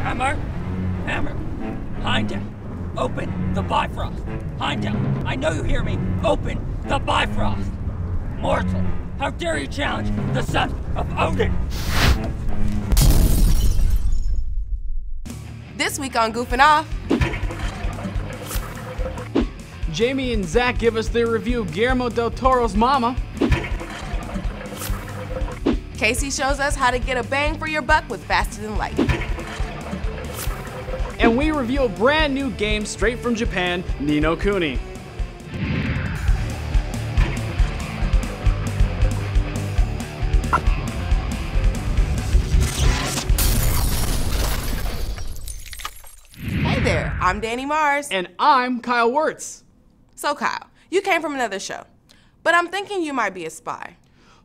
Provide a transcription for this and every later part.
Hammer! Hammer! Heimdall! Open the Bifrost! Heimdall! I know you hear me! Open the Bifrost! Mortal! How dare you challenge the son of Odin! This week on Goofing Off, Jamie and Zach give us their review of Guillermo del Toro's Mama. Casey shows us how to get a bang for your buck with Faster Than Light. And we review a brand new game straight from Japan, Ni no Kuni. Hey there, I'm Danny Mars. And I'm Kyle Wirtz. So Kyle, you came from another show, but I'm thinking you might be a spy.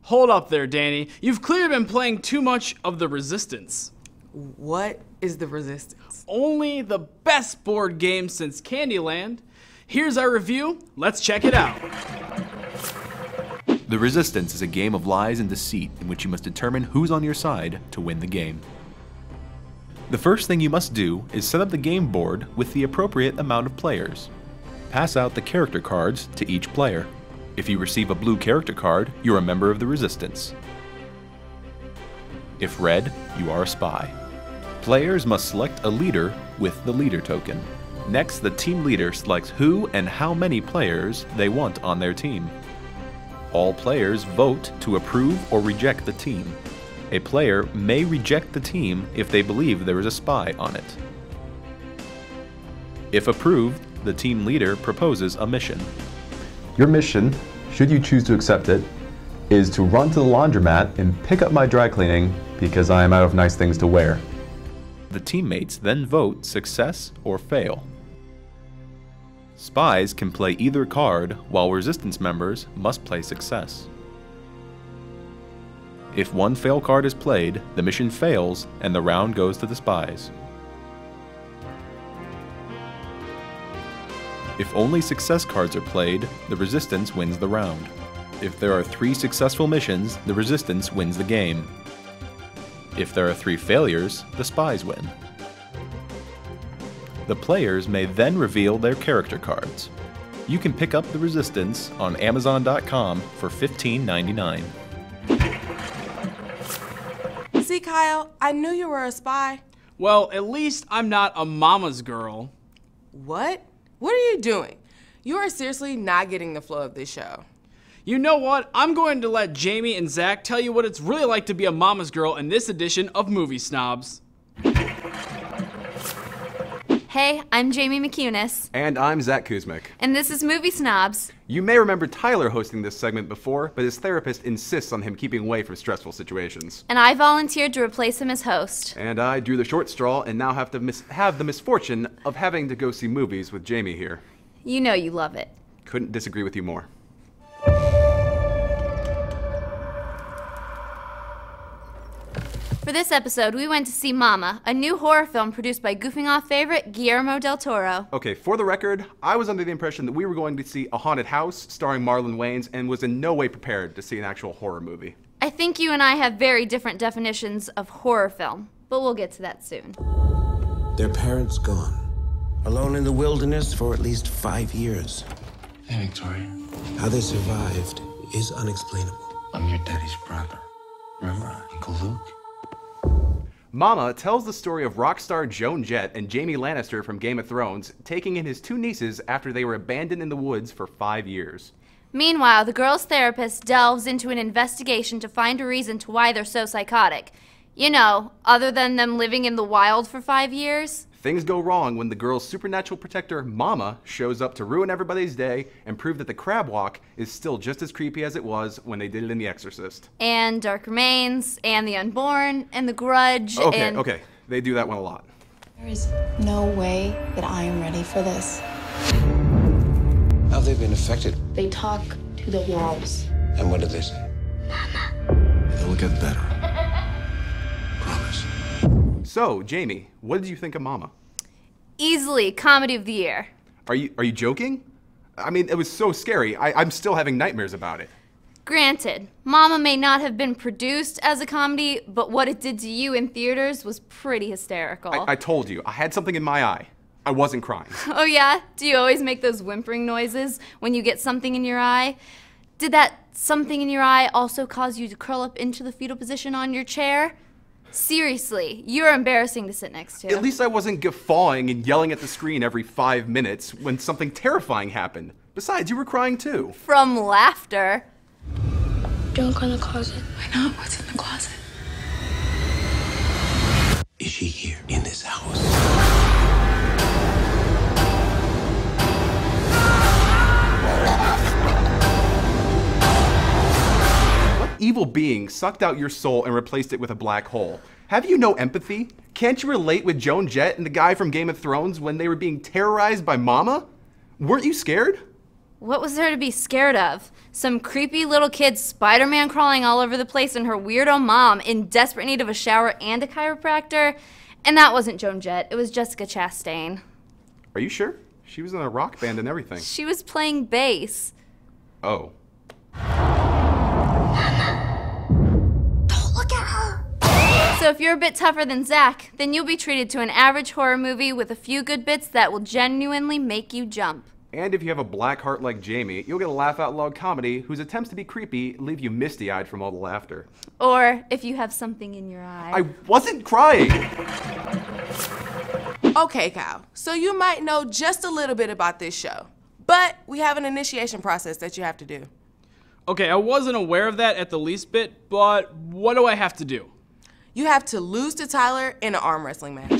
Hold up there, Danny. You've clearly been playing too much of the Resistance. What is the Resistance? Only the best board game since Candyland. Here's our review. Let's check it out. The Resistance is a game of lies and deceit in which you must determine who's on your side to win the game. The first thing you must do is set up the game board with the appropriate amount of players. Pass out the character cards to each player. If you receive a blue character card, you're a member of the Resistance. If red, you are a spy. Players must select a leader with the leader token. Next, the team leader selects who and how many players they want on their team. All players vote to approve or reject the team. A player may reject the team if they believe there is a spy on it. If approved, the team leader proposes a mission. Your mission, should you choose to accept it, is to run to the laundromat and pick up my dry cleaning because I am out of nice things to wear. The teammates then vote success or fail. Spies can play either card, while Resistance members must play success. If one fail card is played, the mission fails and the round goes to the spies. If only success cards are played, the Resistance wins the round. If there are 3 successful missions, the Resistance wins the game. If there are 3 failures, the spies win. The players may then reveal their character cards. You can pick up the Resistance on Amazon.com for $15.99. See Kyle, I knew you were a spy. Well, at least I'm not a mama's girl. What? What are you doing? You are seriously not getting the flow of this show. You know what? I'm going to let Jamie and Zach tell you what it's really like to be a mama's girl in this edition of Movie Snobs. Hey, I'm Jamie McCunis. And I'm Zach Kuzmic. And this is Movie Snobs. You may remember Tyler hosting this segment before, but his therapist insists on him keeping away from stressful situations. And I volunteered to replace him as host. And I drew the short straw and now have to have the misfortune of having to go see movies with Jamie here. You know you love it. Couldn't disagree with you more. For this episode, we went to see Mama, a new horror film produced by Goofing Off favorite Guillermo del Toro. Okay, for the record, I was under the impression that we were going to see a haunted house starring Marlon Wayans and was in no way prepared to see an actual horror movie. I think you and I have very different definitions of horror film, but we'll get to that soon. Their parents gone. Alone in the wilderness for at least 5 years. Hey, Victoria. How they survived is unexplainable. I'm your daddy's brother. Remember Uncle Luke? Mama tells the story of rock star Joan Jett and Jaime Lannister from Game of Thrones taking in his 2 nieces after they were abandoned in the woods for 5 years. Meanwhile, the girl's therapist delves into an investigation to find a reason to why they're so psychotic. You know, other than them living in the wild for 5 years. Things go wrong when the girl's supernatural protector, Mama, shows up to ruin everybody's day and prove that the crab walk is still just as creepy as it was when they did it in The Exorcist. And Dark Remains, and The Unborn, and The Grudge, Okay, they do that one a lot. There is no way that I am ready for this. How have they been affected? They talk to the walls. And what did they say? It'll get better. Promise. So, Jamie, what did you think of Mama? Easily comedy of the year. Are you joking? I mean, it was so scary. I'm still having nightmares about it. Granted, Mama may not have been produced as a comedy, but what it did to you in theaters was pretty hysterical. I told you, I had something in my eye. I wasn't crying. Oh yeah? Do you always make those whimpering noises when you get something in your eye? Did that something in your eye also cause you to curl up into the fetal position on your chair? Seriously, you're embarrassing to sit next to. At least I wasn't guffawing and yelling at the screen every 5 minutes when something terrifying happened. Besides, you were crying too. From laughter. Don't go in the closet. Why not? What's in the closet? Is she here in this house? What evil being sucked out your soul and replaced it with a black hole? Have you no empathy? Can't you relate with Joan Jett and the guy from Game of Thrones when they were being terrorized by Mama? Weren't you scared? What was there to be scared of? Some creepy little kid Spider-Man crawling all over the place and her weirdo mom in desperate need of a shower and a chiropractor? And that wasn't Joan Jett, it was Jessica Chastain. Are you sure? She was in a rock band and everything. She was playing bass. Oh. Don't look at her! So if you're a bit tougher than Zach, then you'll be treated to an average horror movie with a few good bits that will genuinely make you jump. And if you have a black heart like Jamie, you'll get a laugh-out-loud comedy whose attempts to be creepy leave you misty-eyed from all the laughter. Or if you have something in your eye. I wasn't crying! Okay, Kyle, so you might know just a little bit about this show, but we have an initiation process that you have to do. Okay, I wasn't aware of that at the least bit, but what do I have to do? You have to lose to Tyler in an arm wrestling match.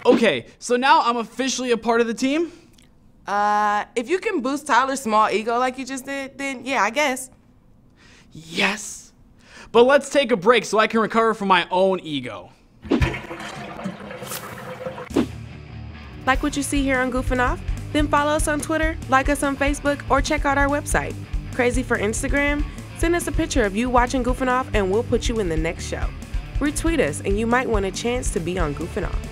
Okay, so now I'm officially a part of the team? If you can boost Tyler's small ego like you just did, then yeah, I guess. Yes. But let's take a break so I can recover from my own ego. Like what you see here on Goofing Off? Then follow us on Twitter, like us on Facebook, or check out our website. Crazy for Instagram? Send us a picture of you watching Goofing Off and we'll put you in the next show. Retweet us and you might win a chance to be on Goofing Off.